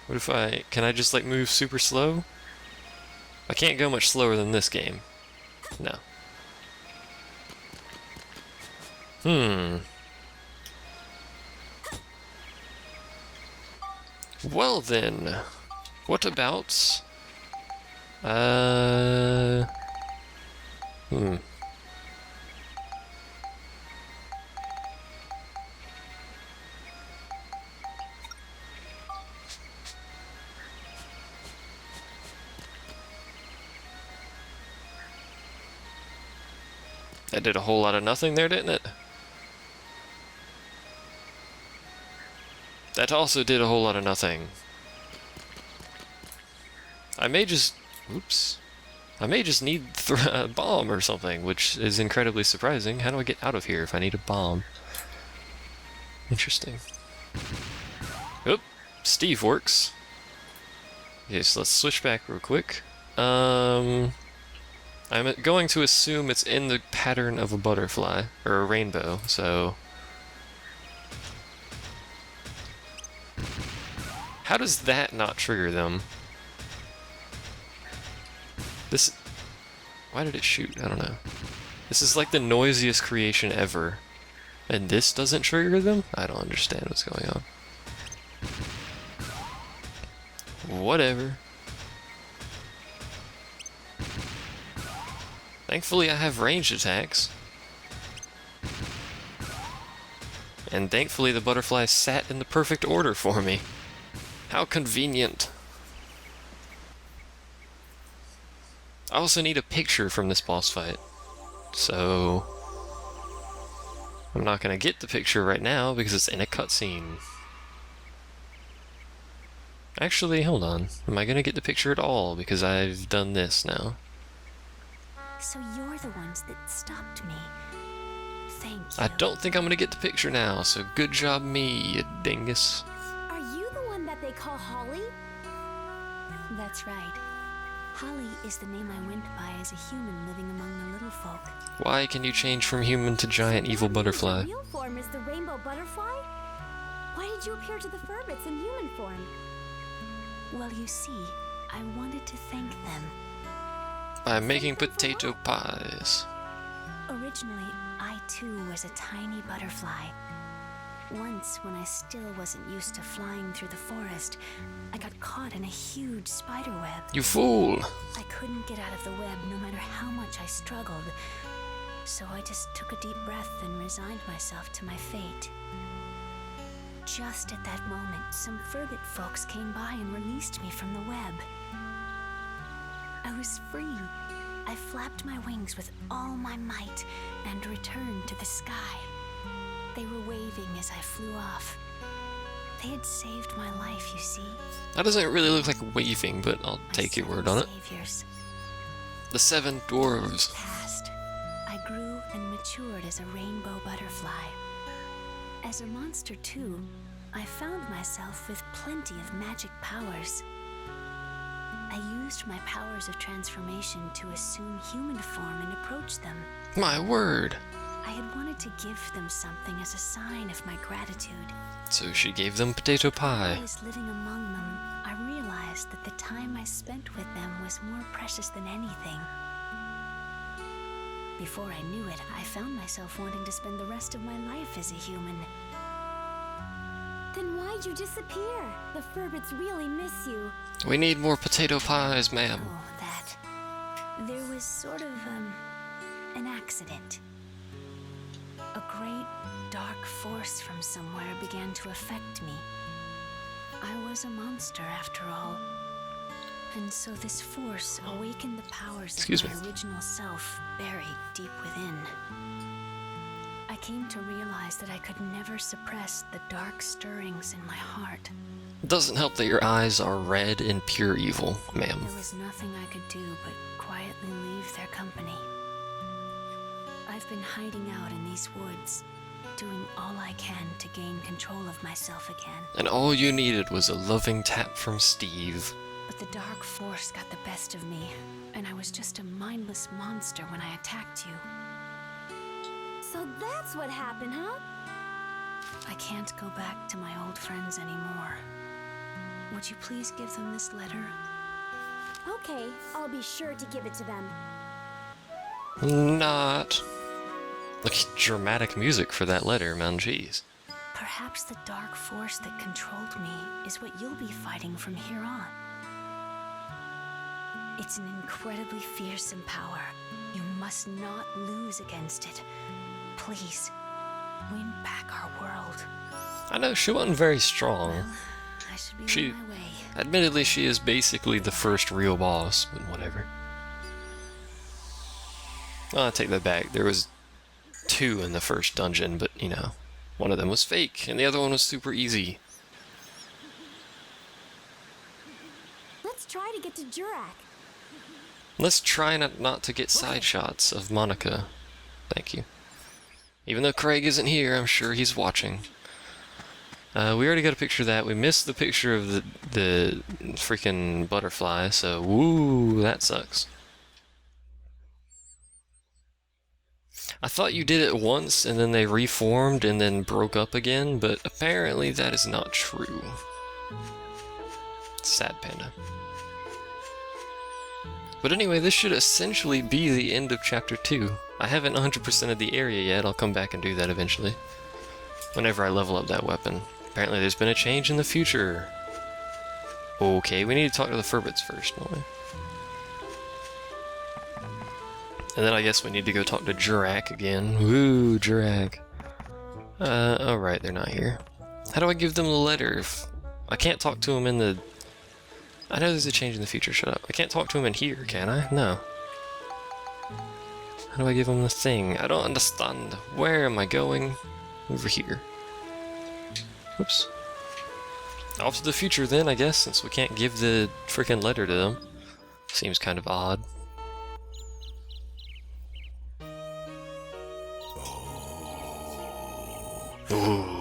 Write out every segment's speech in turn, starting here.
What if can I just like move super slow? I can't go much slower than this game. No. Well then, what about... That did a whole lot of nothing there, didn't it? That also did a whole lot of nothing. I may just... Oops. I may just need a bomb or something, which is incredibly surprising. How do I get out of here if I need a bomb? Interesting. Oop. Steve works. Okay, so let's switch back real quick. I'm going to assume it's in the pattern of a butterfly, or a rainbow, so... How does that not trigger them? This... Why did it shoot? I don't know. This is like the noisiest creation ever. And this doesn't trigger them? I don't understand what's going on. Whatever. Thankfully I have ranged attacks. And thankfully the butterfly sat in the perfect order for me. How convenient. I also need a picture from this boss fight. So... I'm not gonna get the picture right now because it's in a cutscene. Actually, hold on. Am I gonna get the picture at all because I've done this now? So you're the ones that stopped me. Thank you. I don't think I'm gonna get the picture now, so good job me, you dingus. Are you the one that they call Holly? That's right. Holly is the name I went by as a human living among the little folk. Why can you change from human to giant evil butterfly? Your real form is the rainbow butterfly? Why did you appear to the Furbits in human form? Well, you see, I wanted to thank them. By making potato pies. Originally, I too was a tiny butterfly. Once, when I still wasn't used to flying through the forest, I got caught in a huge spider web. You fool! I couldn't get out of the web no matter how much I struggled. So I just took a deep breath and resigned myself to my fate. Just at that moment, some Furbit folks came by and released me from the web. I was free. I flapped my wings with all my might and returned to the sky. They were waving as I flew off. They had saved my life, you see. That doesn't really look like waving, but I'll take your word on it. Saviors. The 7 dwarves. Past, I grew and matured as a rainbow butterfly. As a monster too, I found myself with plenty of magic powers. I used my powers of transformation to assume human form and approach them. My word. I had wanted to give them something as a sign of my gratitude. So she gave them potato While I pie. was living among them, I realized that the time I spent with them was more precious than anything. Before I knew it, I found myself wanting to spend the rest of my life as a human. Then why'd you disappear? The Furbits really miss you. We need more potato pies, ma'am. Oh, that. There was sort of, an accident. A great, dark force from somewhere began to affect me. I was a monster, after all. And so this force awakened the powers of my original self buried deep within. I came to realize that I could never suppress the dark stirrings in my heart. It doesn't help that your eyes are red in pure evil, ma'am. There was nothing I could do but quietly leave their company. I've been hiding out in these woods, doing all I can to gain control of myself again. And all you needed was a loving tap from Steve. But the dark force got the best of me, and I was just a mindless monster when I attacked you. So that's what happened, huh? I can't go back to my old friends anymore. would you please give them this letter? Okay, I'll be sure to give it to them. Not. Look, dramatic music for that letter, man. Jeez. Perhaps the dark force that controlled me is what you'll be fighting from here on. It's an incredibly fearsome power. You must not lose against it. Please, win back our world. I know she wasn't very strong. Well, I should be She, on my way. admittedly, she is basically the first real boss, but whatever. Well, I take that back. There was 2 in the first dungeon, but, you know, one of them was fake, and the other one was super easy. Let's try to get to Jurak. Let's try not to get side shots of Monica. Thank you. Even though Craig isn't here, I'm sure he's watching. We already got a picture of that. We missed the picture of the freaking butterfly, so woo, that sucks. I thought you did it once and then they reformed and then broke up again, but apparently that is not true. Sad panda. But anyway, this should essentially be the end of Chapter 2. I haven't 100%ed the area yet. I'll come back and do that eventually. Whenever I level up that weapon. Apparently there's been a change in the future. Okay, we need to talk to the Furbits first, don't we? And then I guess we need to go talk to Jurak again. Woo, Jurak. Alright, they're not here. How do I give them the letter if I can't talk to them in the... I know there's a change in the future, shut up. I can't talk to him in here, can I? No. How do I give him the thing? I don't understand. Where am I going? Over here. Oops. Off to the future then, I guess, since we can't give the freaking letter to them. Seems kind of odd. Ooh.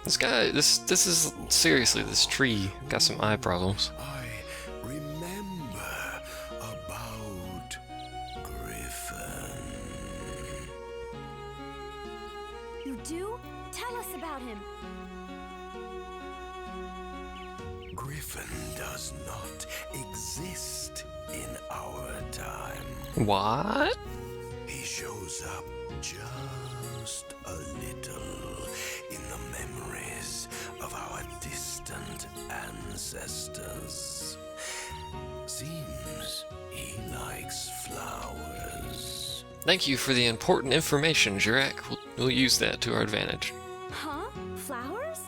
This guy, this is seriously, this tree got some eye problems. I remember about Griffin. You do? Tell us about him. Griffin does not exist in our time. What? He shows up just a little in the memories of our distant ancestors. Seems he likes flowers. Thank you for the important information, Jurak. We'll use that to our advantage. Huh? Flowers?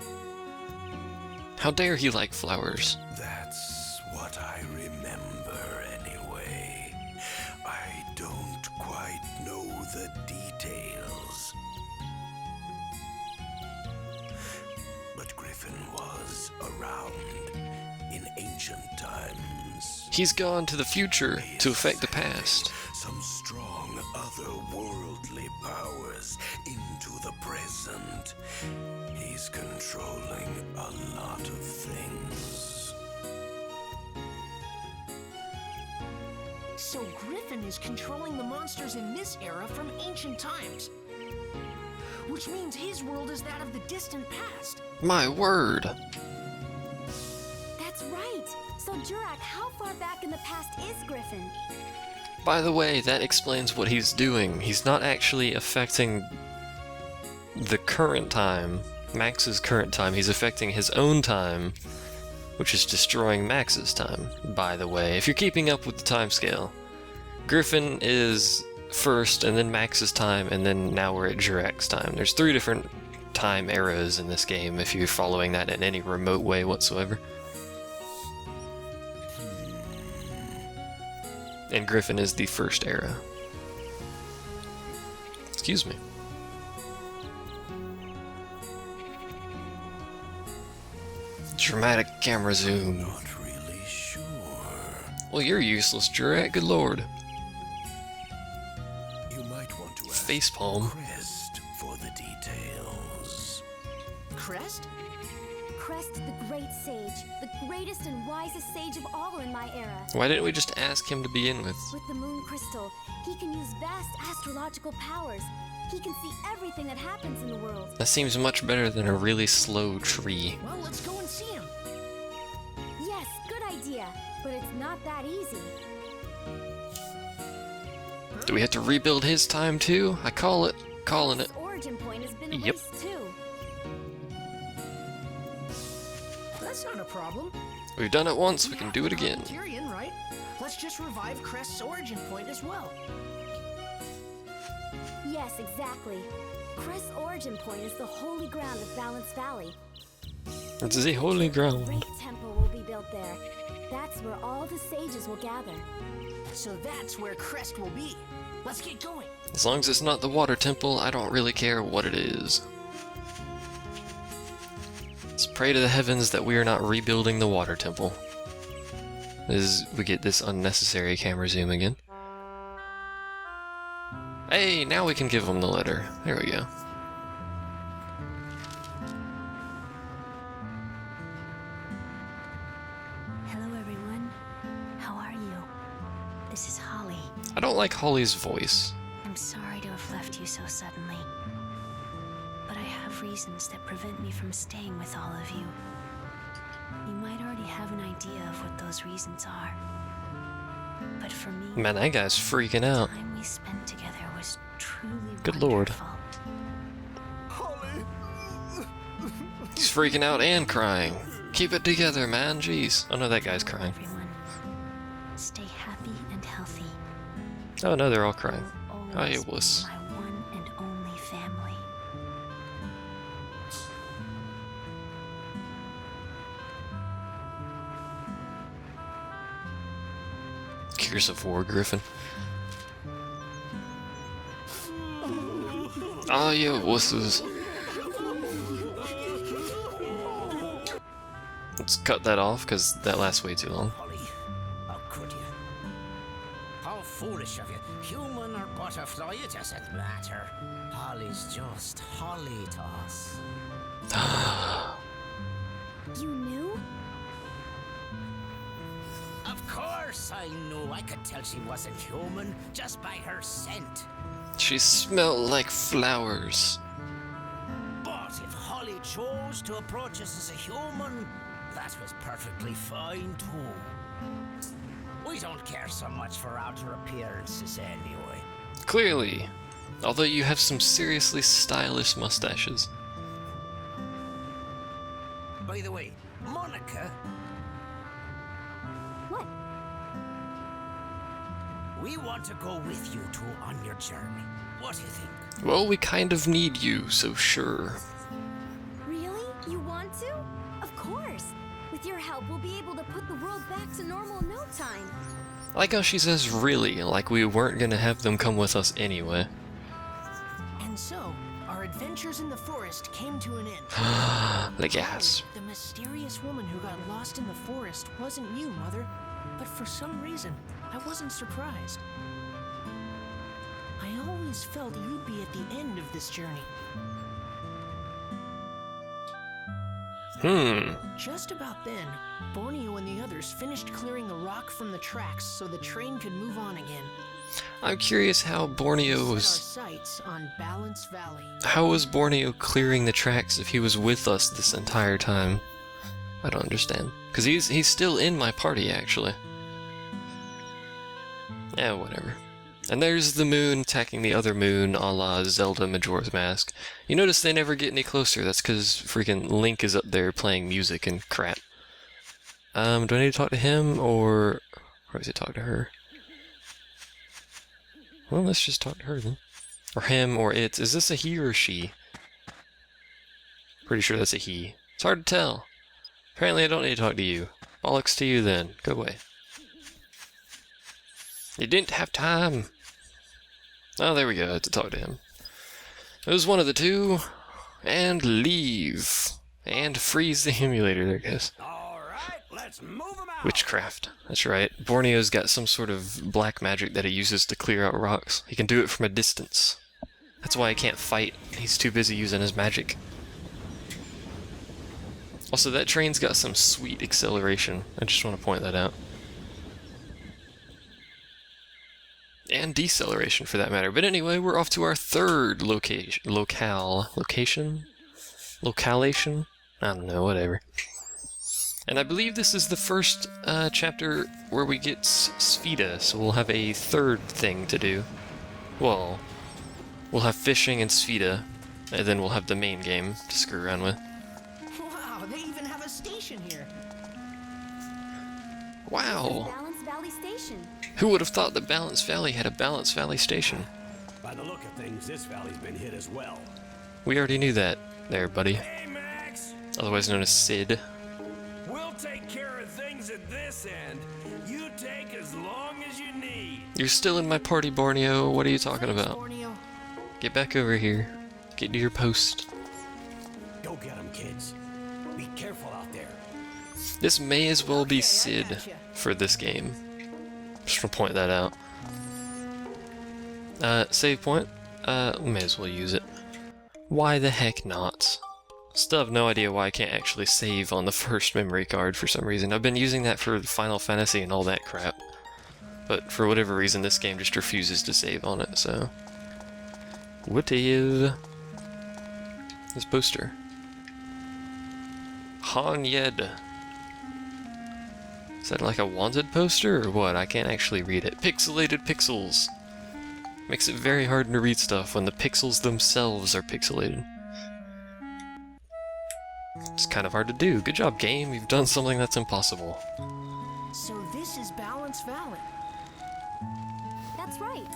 How dare he like flowers? That's what I remember anyway. I don't quite know the details. But Griffin was around in ancient times. He's gone to the future to affect the past. Some strong otherworldly powers into the present. He's controlling a lot of things. So Griffin is controlling the monsters in this era from ancient times. Which means his world is that of the distant past. My word. That's right. So Jurak, how far back in the past is Griffin? By the way, that explains what he's doing. He's not actually affecting the current time, Max's current time. He's affecting his own time, which is destroying Max's time, by the way. If you're keeping up with the timescale, Griffin is first, and then Max's time, and then now we're at Jurak's time. There's 3 different time eras in this game, if you're following that in any remote way whatsoever. And Griffin is the first era. Excuse me. Dramatic camera zoom. Not really sure. Well, you're useless, Jurak. Good lord. You might want to ask Facepalm. Crest for the details. Crest? Crest the Great Sage, the greatest and wisest sage of all in my era. Why didn't we just ask him to begin with? With the moon crystal, he can use vast astrological powers. He can see everything that happens in the world. That seems much better than a really slow tree. Well, let's go and see him. Yes, good idea. But it's not that easy. Do we have to rebuild his time too? I call it. Calling it. His origin point has been Yep. erased too. That's not a problem. We've done it once, we can do it again. Criterion, right? Let's just revive Crest's origin point as well. Yes, exactly. Crest's origin point is the holy ground of Balance Valley. It's the holy A ground. great temple will be built there. That's where all the sages will gather. So that's where Crest will be. Let's get going. As long as it's not the water temple, I don't really care what it is. Let's pray to the heavens that we are not rebuilding the water temple. As we get this unnecessary camera zoom again. Hey, now we can give them the letter. There we go. Hello, everyone. How are you? This is Holly. I don't like Holly's voice. I'm sorry to have left you so suddenly. But I have reasons that prevent me from staying with all of you. You might already have an idea of what those reasons are. But for me, Man, that guy's freaking out. the time we spent together was truly Good lord. wonderful. He's freaking out and crying. Keep it together, man. Jeez. Oh no, that guy's Hello, crying. everyone. Stay happy and healthy. Oh no, they're all crying. You'll Oh, always it was. be my one and only family. Gears of War Griffin. Oh, you wusses. Let's cut that off, because that lasts way too long. Holly, how could you? How foolish of you. Human or butterfly, it doesn't matter. Holly's just Holly to us. You knew? Of course I knew. I could tell she wasn't human just by her scent. She smelled like flowers. But if Holly chose to approach us as a human, that was perfectly fine too. We don't care so much for outer appearances anyway. Clearly. Although you have some seriously stylish mustaches. By the way, Monica, What? we want to go with you two on your journey. What do you think? Well, we kind of need you, so sure. Really? You want to? Of course. With your help, we'll be able to put the world back to normal in no time. I like how she says really, like we weren't gonna have them come with us anyway. And so, our adventures in the forest came to an end. The gas. The mysterious woman who got lost in the forest wasn't you, Mother. But for some reason, I wasn't surprised. I always felt you'd be at the end of this journey. Just about then, Borneo and the others finished clearing the rock from the tracks so the train could move on again. I'm curious how Borneo Set our was... sights on Balance Valley. How was Borneo clearing the tracks if he was with us this entire time? I don't understand. Because he's still in my party, actually. Yeah, whatever. And there's the moon attacking the other moon, a la Zelda Majora's Mask. You notice they never get any closer. That's because freaking Link is up there playing music and crap. Do I need to talk to him, or does he talk to her? Well, let's just talk to her then. Or him, or it. Is this a he or a she? Pretty sure that's a he. It's hard to tell. Apparently I don't need to talk to you. Bollocks to you then. Go away. You didn't have time. Oh, there we go. I had to talk to him. It was one of the two. And leave. And freeze the emulator, there goes. Alright, let's move them out. Witchcraft. That's right. Borneo's got some sort of black magic that he uses to clear out rocks. He can do it from a distance. That's why he can't fight. He's too busy using his magic. Also, that train's got some sweet acceleration. I just want to point that out. And deceleration, for that matter. But anyway, we're off to our third location. Localation? I don't know, whatever. And I believe this is the first chapter where we get Sphida, so we'll have a third thing to do. Well, we'll have fishing and Sphida, and then we'll have the main game to screw around with. Wow, they even have a station here. Wow! Balance Valley Station. Who would have thought that Balance Valley had a Balance Valley station? By the look of things, this valley's been hit as well. We already knew that, there, buddy. Hey, Max! Otherwise known as Sid. We'll take care of things at this end. You take as long as you need. You're still in my party, Borneo. What are you talking Thanks, about? Borneo. Get back over here. Get to your post. Go get 'em, kids. Be careful out there. This may as well be Okay, I Sid gotcha. for this game. Just want to point that out. Save point? We may as well use it. Why the heck not? Still have no idea why I can't actually save on the first memory card for some reason. I've been using that for Final Fantasy and all that crap. But for whatever reason, this game just refuses to save on it, so... What is... this poster? Han Yed. Is that like a wanted poster or what? I can't actually read it. Pixelated pixels! Makes it very hard to read stuff when the pixels themselves are pixelated. It's kind of hard to do. Good job, game. You've done something that's impossible. So this is Balance Valley. That's right.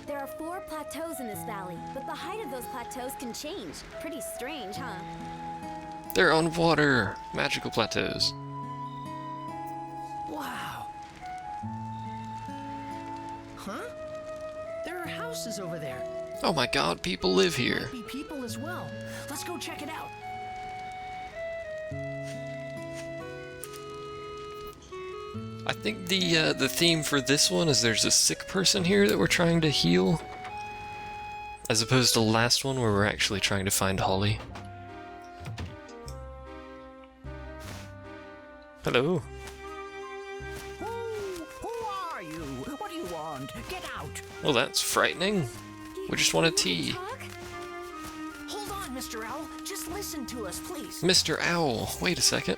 There are 4 plateaus in this valley, but the height of those plateaus can change. Pretty strange, huh? They're on water! Magical plateaus. Wow. Huh? There are houses over there. Oh my god, people live here. Might be people as well. Let's go check it out. I think the theme for this one is there's a sick person here that we're trying to heal. As opposed to the last one where we're actually trying to find Holly. Hello. Who are you? What do you want? Get out! Well, that's frightening. We just want a tea. Talk? Hold on, Mr. Owl. Just listen to us, please. Mr. Owl, wait a second.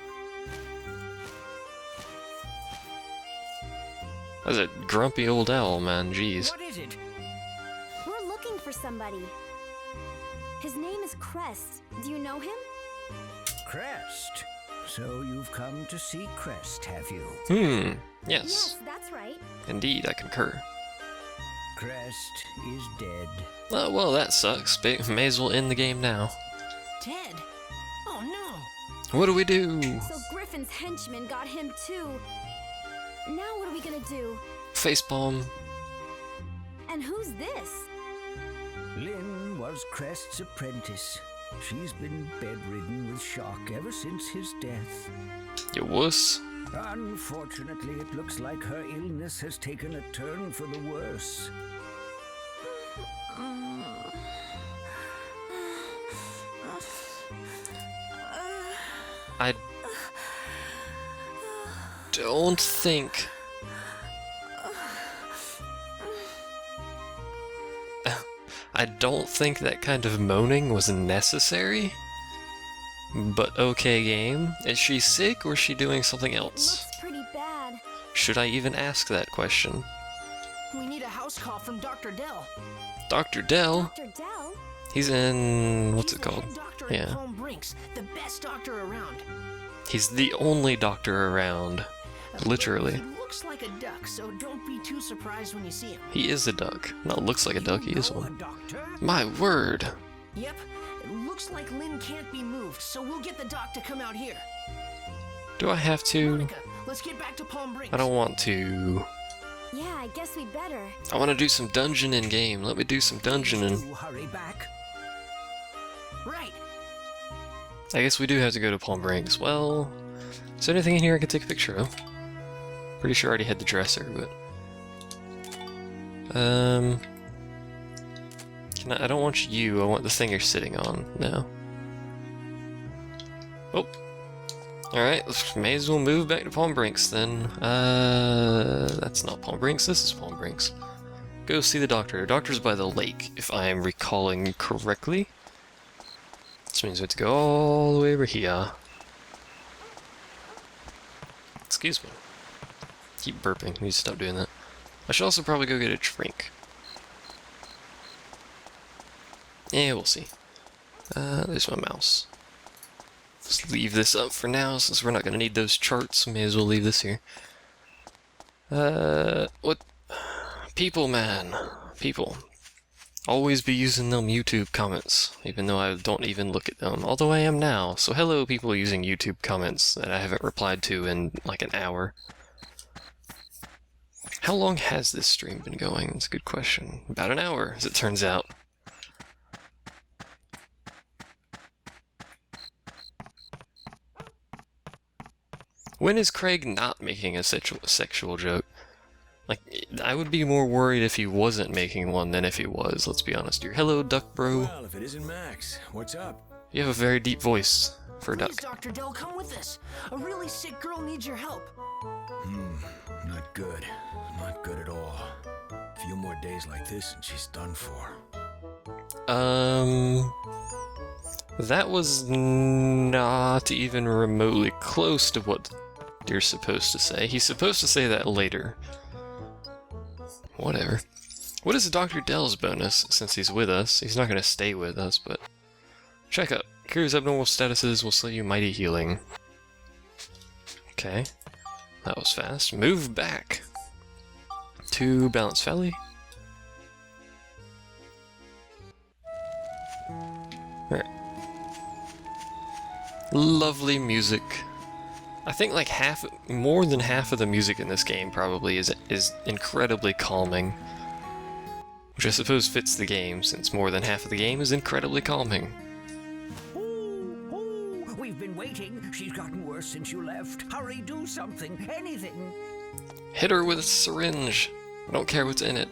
That's a grumpy old owl, man, jeez. What is it? We're looking for somebody. His name is Crest. Do you know him? Crest. So you've come to see Crest, have you? Yes. Yes, that's right. Indeed, I concur. Crest is dead. Oh, well, that sucks. May as well end the game now. Dead? Oh no. What do we do? So Griffin's henchmen got him too. Now what are we gonna do? Facepalm. And who's this? Lynn was Crest's apprentice. She's been bedridden with shock ever since his death. You wuss. Unfortunately, it looks like her illness has taken a turn for the worse. I don't think... I don't think that kind of moaning was necessary. But okay, game. Is she sick or is she doing something else? Looks pretty bad. Should I even ask that question? We need a house call from Dr. Dell. Dr. Dell? Dr. Dell? He's in... what's He's it the called? head doctor Yeah. at Palm Brinks, the best doctor around. He's the only doctor around. Literally. He looks like a duck, so don't be too surprised when you see him. He is a duck. Not looks like a duck, he is You know a one. doctor? My word! Yep, it looks like Lynn can't be moved, so we'll get the doc to come out here. Do I have to? Monica, let's get back to Palm Brinks. I don't want to. Yeah, I guess we better. I want to do some dungeon in game. Let me do some dungeoning. You hurry back. Right. I guess we do have to go to Palm Brinks. Well, is there anything in here I can take a picture of? Pretty sure I already had the dresser, but... I don't want you, I want the thing you're sitting on. No. Oh, Alright, may as well move back to Palm Brinks then. That's not Palm Brinks, this is Palm Brinks. Go see the doctor. The doctor's by the lake, if I am recalling correctly. This means we have to go all the way over here. Excuse me. Keep burping, need to stop doing that. I should also probably go get a drink. Yeah, we'll see. There's my mouse. Just leave this up for now, since we're not going to need those charts. May as well leave this here. What? People, man. People. Always be using them YouTube comments, even though I don't even look at them. Although I am now. So hello, people using YouTube comments that I haven't replied to in like an hour. How long has this stream been going? That's a good question. About an hour, as it turns out. When is Craig not making a sexual joke? Like, I would be more worried if he wasn't making one than if he was, let's be honest here. Hello, Duck Bro. Well, if it isn't Max, what's up? You have a very deep voice for a Please, duck. Dr. Dell, come with us. A really sick girl needs your help. Not good. Not good at all. A few more days like this and she's done for. That was not even remotely close to what you're supposed to say. He's supposed to say that later. Whatever. What is Dr. Dell's bonus, since he's with us? He's not going to stay with us, but... Check up. Cures abnormal statuses will slow you mighty healing. Okay. That was fast. Move back to Balance Valley. Alright. Lovely music. I think like more than half of the music in this game probably is incredibly calming. Which I suppose fits the game, since more than half of the game is incredibly calming. We've been waiting. She's gotten worse since you left. Hurry, do something. Anything. Hit her with a syringe. I don't care what's in it.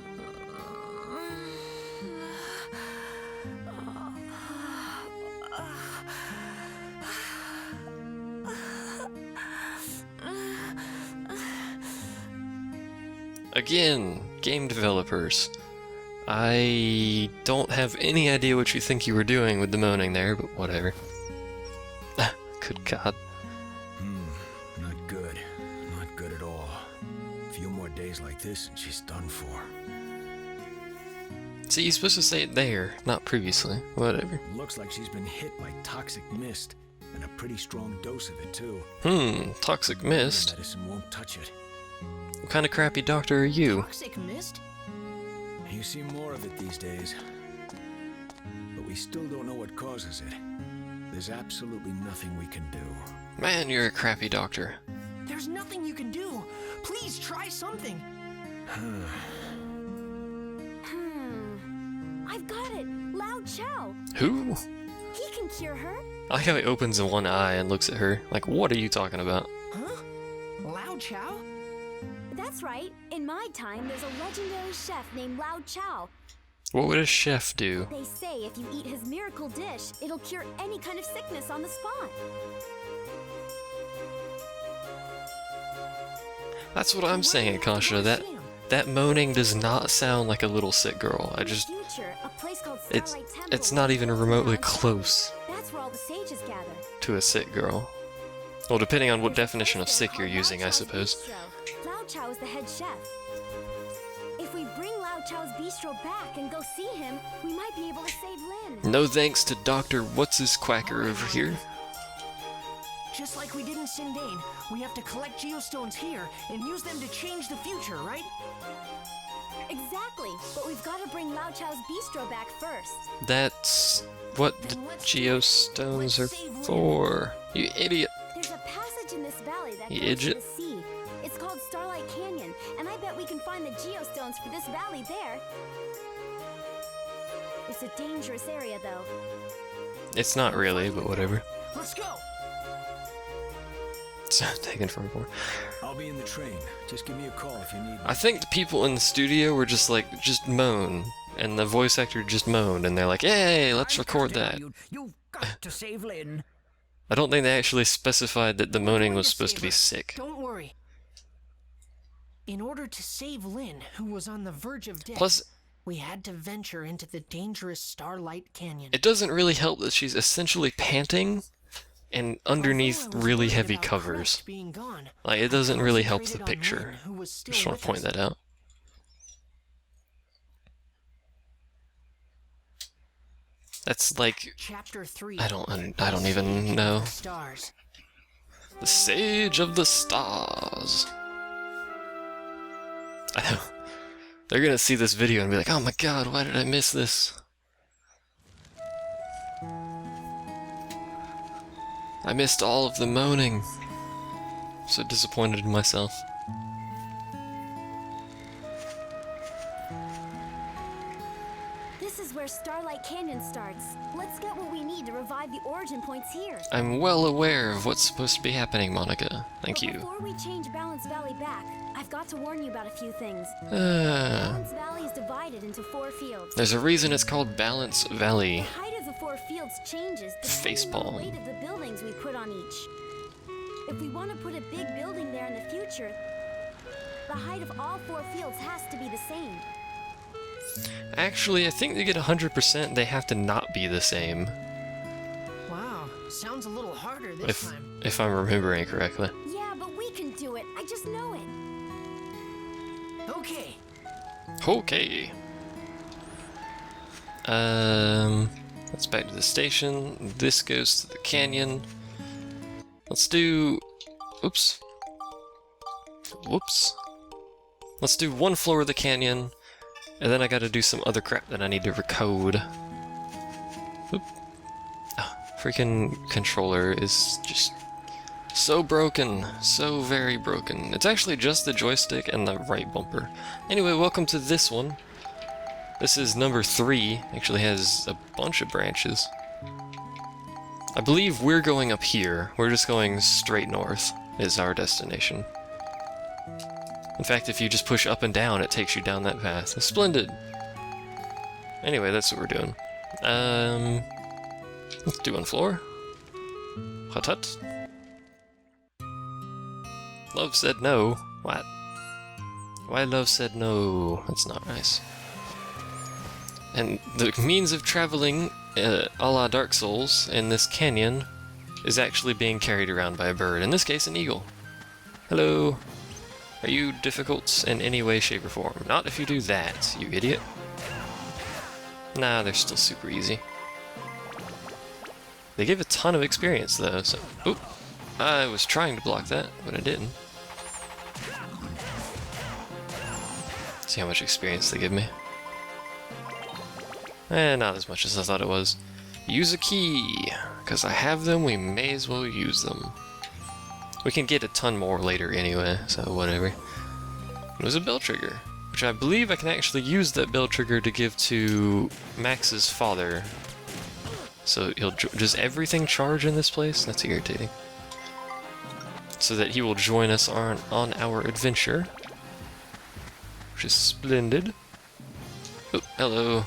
Again, game developers. I don't have any idea what you think you were doing with the moaning there, but whatever. Good God. Not good. Not good at all. A few more days like this and she's done for. See, you're supposed to say it there, not previously. Whatever. Looks like she's been hit by toxic mist, and a pretty strong dose of it too. Toxic mist? Medicine won't touch it. What kind of crappy doctor are you? Toxic mist? You see more of it these days. But we still don't know what causes it. There's absolutely nothing we can do. Man, you're a crappy doctor. There's nothing you can do. Please try something. I've got it! Lao Chow! Who? He can cure her! I like how he opens one eye and looks at her. Like, what are you talking about? Huh? Lao Chow? That's right. In my time, there's a legendary chef named Lao Chow. What would a chef do? They say if you eat his miracle dish, it'll cure any kind of sickness on the spot. That's what I'm saying, Akasha. That moaning does not sound like a little sick girl. In the future, a place called It's Starlight Temple not will even be remotely Lao Chow. close That's where all the sages gather. to a sick girl. Well, depending on what definition of sick you're using, I suppose. Lao Chow is the head chef. If we bring Lao Chow's bistro back and go see him, we might be able to save Lin. No thanks to Dr. What's-His-Quacker over here. Just like we did in Sindane, we have to collect geostones here and use them to change the future, right? Exactly, but we've got to bring Lao Chow's bistro back first. That's what the geostones are for. You idiot. There's a passage in this valley that You goes to idiot. the sea. It's called Starlight Canyon, and I bet we can find the geostones for this valley there. It's a dangerous area, though. It's not really, but whatever. Let's go! It's taken forever. I'll be in the train. Just give me a call if you need me. I think the people in the studio were just like, just moan. And the voice actor just moaned, and they're like, hey, let's record that. You've got to save Lynn. I don't think they actually specified that the moaning was supposed to be Save her. sick. Don't worry. In order to save Lynn, who was on the verge of death, Plus, we had to venture into the dangerous Starlight Canyon. it doesn't really help that she's essentially panting and underneath Although I was really worried heavy about covers. Crest being gone, Like, it doesn't I really help the concentrated on picture. Lynn, who was still Just want to with point us. that out. That's like, Chapter 3. I don't even know. The stars. The Sage of the Stars. I know. They're gonna see this video and be like, oh my god, why did I miss this? I missed all of the moaning. So disappointed in myself. This is where Starlight Canyon starts. Let's get what we need to revive the origin points here. I'm well aware of what's supposed to be happening, Monica. Thank But you. Before we change Balance Valley back, I've got to warn you about a few things. Uh, Balance Valley is divided into 4 fields. there's a reason it's called Balance The Valley. height of the 4 fields changes depending on the Facepalm. weight of the buildings we put on each. If we want to put a big building there in the future, the height of all 4 fields has to be the same. Actually, I think to get 100%, they have to not be the same. Wow, sounds a little harder this time. If I'm remembering correctly. Yeah, but we can do it. I just know it. Okay, Okay. Let's back to the station. This goes to the canyon. Let's do... Oops. Whoops. Let's do 1 floor of the canyon, and then I gotta do some other crap that I need to recode. Oop. Ah, freaking controller is just so broken. So very broken. It's actually just the joystick and the right bumper. Anyway, welcome to this one. This is number 3. Actually has a bunch of branches. I believe we're going up here. We're just going straight north is our destination. In fact, if you just push up and down, it takes you down that path. Splendid! Anyway, that's what we're doing. Let's do 1 floor. Hut hut. Love said no. What? Why love said no? That's not nice. And the means of traveling, a la Dark Souls, in this canyon is actually being carried around by a bird. In this case, an eagle. Hello. Are you difficult in any way, shape, or form? Not if you do that, you idiot. Nah, they're still super easy. They give a ton of experience, though, so... Oop! I was trying to block that, but I didn't. See how much experience they give me. Not as much as I thought it was. Use a key! Because I have them, we may as well use them. We can get a ton more later anyway, so whatever. It was a bell trigger, which I believe I can actually use that bell trigger to give to Max's father. So he'll does everything charge in this place? That's irritating. So that he will join us on our adventure, which is splendid. Oh, hello.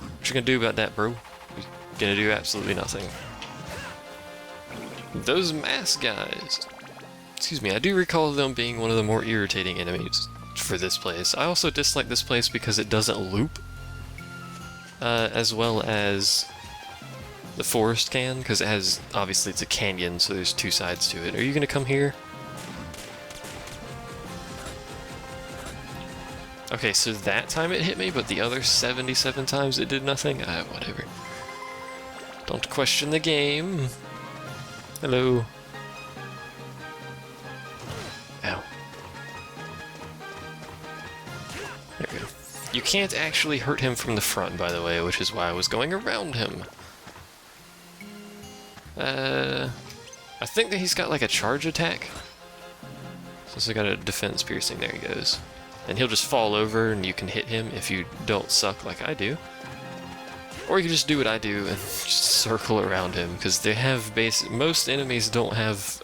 What you gonna do about that, bro? You're gonna do absolutely nothing. Those mask guys. Excuse me, I do recall them being one of the more irritating enemies for this place. I also dislike this place because it doesn't loop. As well as the forest can, because it has, obviously it's a canyon, so there's 2 sides to it. Are you gonna come here? Okay, so that time it hit me, but the other 77 times it did nothing? Whatever. Don't question the game. Hello. Ow. There we go. You can't actually hurt him from the front, by the way, which is why I was going around him. I think that he's got like a charge attack. Since I got a defense piercing, there he goes. And he'll just fall over and you can hit him if you don't suck like I do. Or you can just do what I do and just circle around him, because they have most enemies don't have,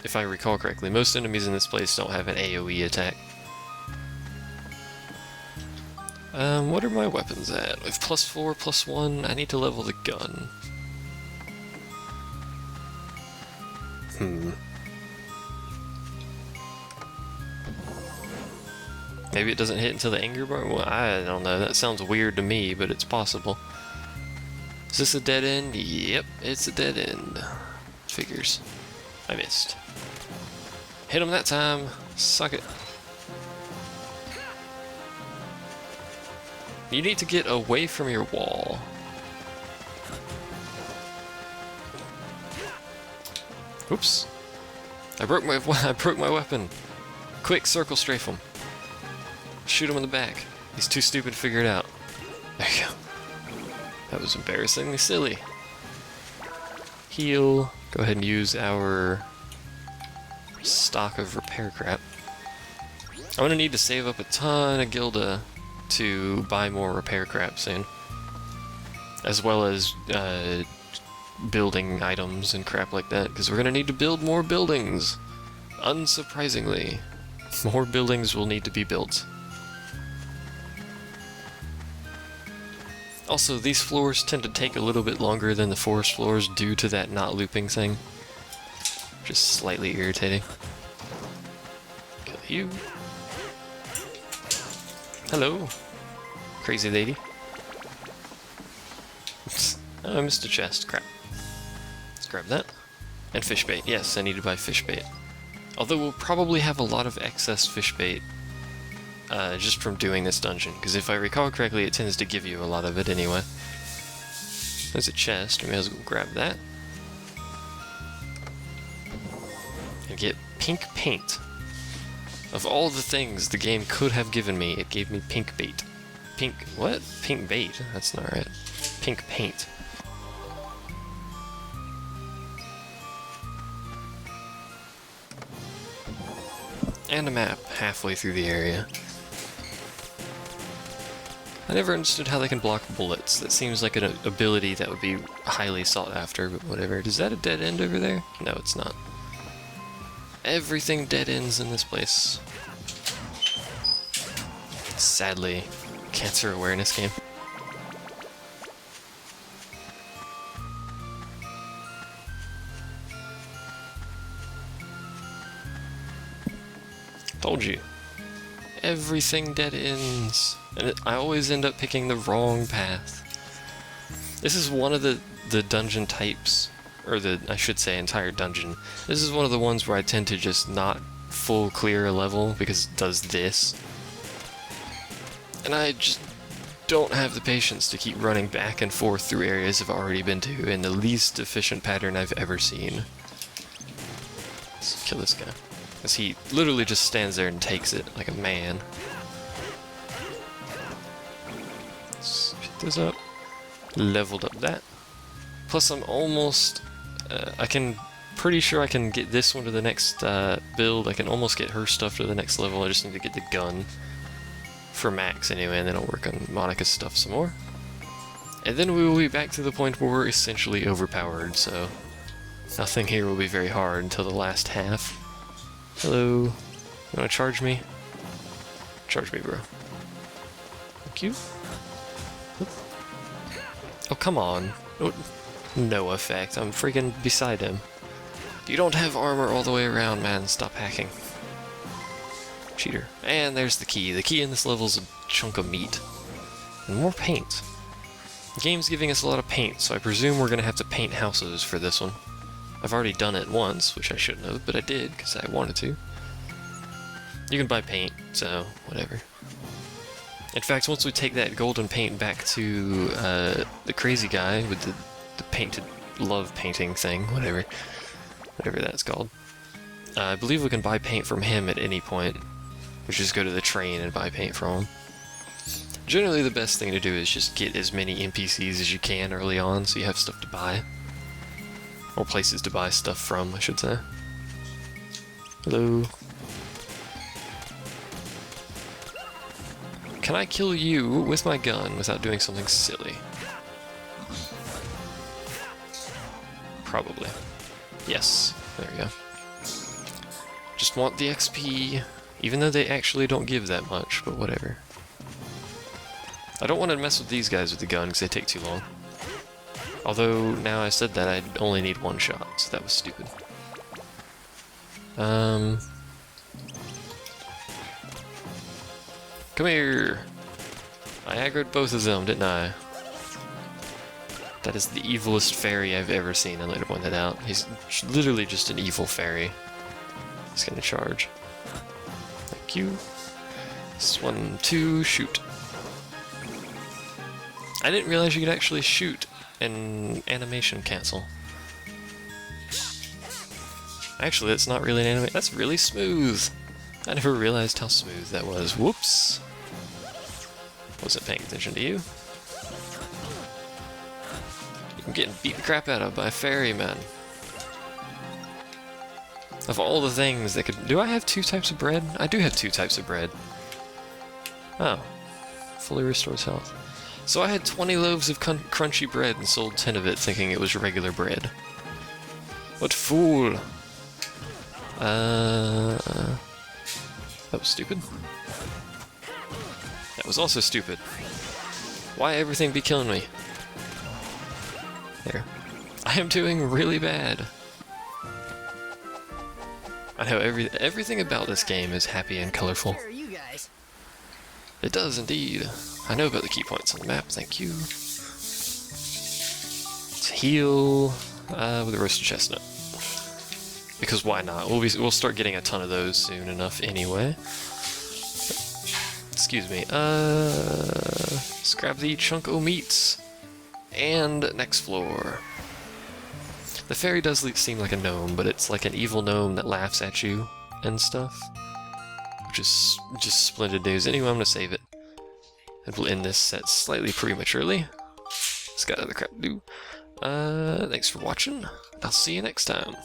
if I recall correctly, most enemies in this place don't have an AoE attack. What are my weapons at? I have +4, +1, I need to level the gun. Maybe it doesn't hit until the anger bar? Well, I don't know. That sounds weird to me, but it's possible. Is this a dead end? Yep, it's a dead end. Figures. I missed. Hit him that time. Suck it. You need to get away from your wall. Oops. I broke my weapon. Quick, circle strafe him. Shoot him in the back. He's too stupid to figure it out. There you go. That was embarrassingly silly. Heal. Go ahead and use our stock of repair crap. I'm gonna need to save up a ton of Gilda to buy more repair crap soon. As well as building items and crap like that, because we're gonna need to build more buildings. Unsurprisingly. More buildings will need to be built. Also, these floors tend to take a little bit longer than the forest floors due to that not looping thing. Just slightly irritating. Kill you. Hello, crazy lady. Oh, I missed a chest. Crap. Let's grab that. And fish bait. Yes, I need to buy fish bait. Although we'll probably have a lot of excess fish bait just from doing this dungeon, because if I recall correctly, it tends to give you a lot of it anyway. There's a chest. We may as well grab that. And get pink paint. Of all the things the game could have given me, it gave me pink bait. Pink... what? Pink bait? That's not right. Pink paint. And a map halfway through the area. I never understood how they can block bullets. That seems like an ability that would be highly sought after, but whatever. Is that a dead end over there? No, it's not. Everything dead ends in this place. Sadly, cancer awareness game. Told you. Everything dead ends. And I always end up picking the wrong path. This is one of the dungeon types, or I should say entire dungeon. This is one of the ones where I tend to just not full clear a level because it does this. And I just don't have the patience to keep running back and forth through areas I've already been to in the least efficient pattern I've ever seen. Let's kill this guy. Because he literally just stands there and takes it like a man. Let's pick this up. Leveled up that. Plus I'm almost... pretty sure I can get this one to the next build. I can almost get her stuff to the next level. I just need to get the gun. For Max anyway, and then I'll work on Monica's stuff some more. And then we will be back to the point where we're essentially overpowered, so... nothing here will be very hard until the last half. Hello. You wanna charge me? Charge me, bro. Thank you. Oh, come on. No effect. I'm freaking beside him. You don't have armor all the way around, man. Stop hacking. Cheater. And there's the key. The key in this level is a chunk of meat. And more paint. The game's giving us a lot of paint, so I presume we're gonna have to paint houses for this one. I've already done it once, which I shouldn't have, but I did, because I wanted to. You can buy paint, so whatever. In fact, once we take that golden paint back to the crazy guy with the painted love painting thing, whatever that's called, I believe we can buy paint from him at any point. We just go to the train and buy paint from him. Generally, the best thing to do is just get as many NPCs as you can early on, so you have stuff to buy. Or places to buy stuff from, I should say. Hello. Can I kill you with my gun without doing something silly? Probably. Yes. There we go. Just want the XP, even though they actually don't give that much, but whatever. I don't want to mess with these guys with the gun because they take too long. Although, now I said that, I'd only need one shot, so that was stupid. Come here! I aggroed both of them, didn't I? That is the evilest fairy I've ever seen, I later pointed out. He's literally just an evil fairy. He's gonna charge. Thank you. This 1, 2, shoot. I didn't realize you could actually shoot and animation cancel. Actually, that's not really an animation. That's really smooth. I never realized how smooth that was. Whoops. Wasn't paying attention to you. I'm getting beat the crap out of by a fairy, man. Of all the things that could... Do I have 2 types of bread? I do have 2 types of bread. Oh. Fully restores health. So I had 20 loaves of crunchy bread and sold 10 of it thinking it was regular bread. What fool! That was stupid. That was also stupid. Why everything be killing me? There. I am doing really bad. I know everything about this game is happy and colorful. Where are you guys? It does indeed. I know about the key points on the map, thank you. To heal with a roasted chestnut. Because why not? We'll start getting a ton of those soon enough anyway. Excuse me. Let's grab the chunk o' meats. And next floor. The fairy does seem like a gnome, but it's like an evil gnome that laughs at you and stuff. Which is just splendid news. Anyway, I'm gonna save it. And we'll end this set slightly prematurely. It's got other crap to do. Thanks for watching. I'll see you next time.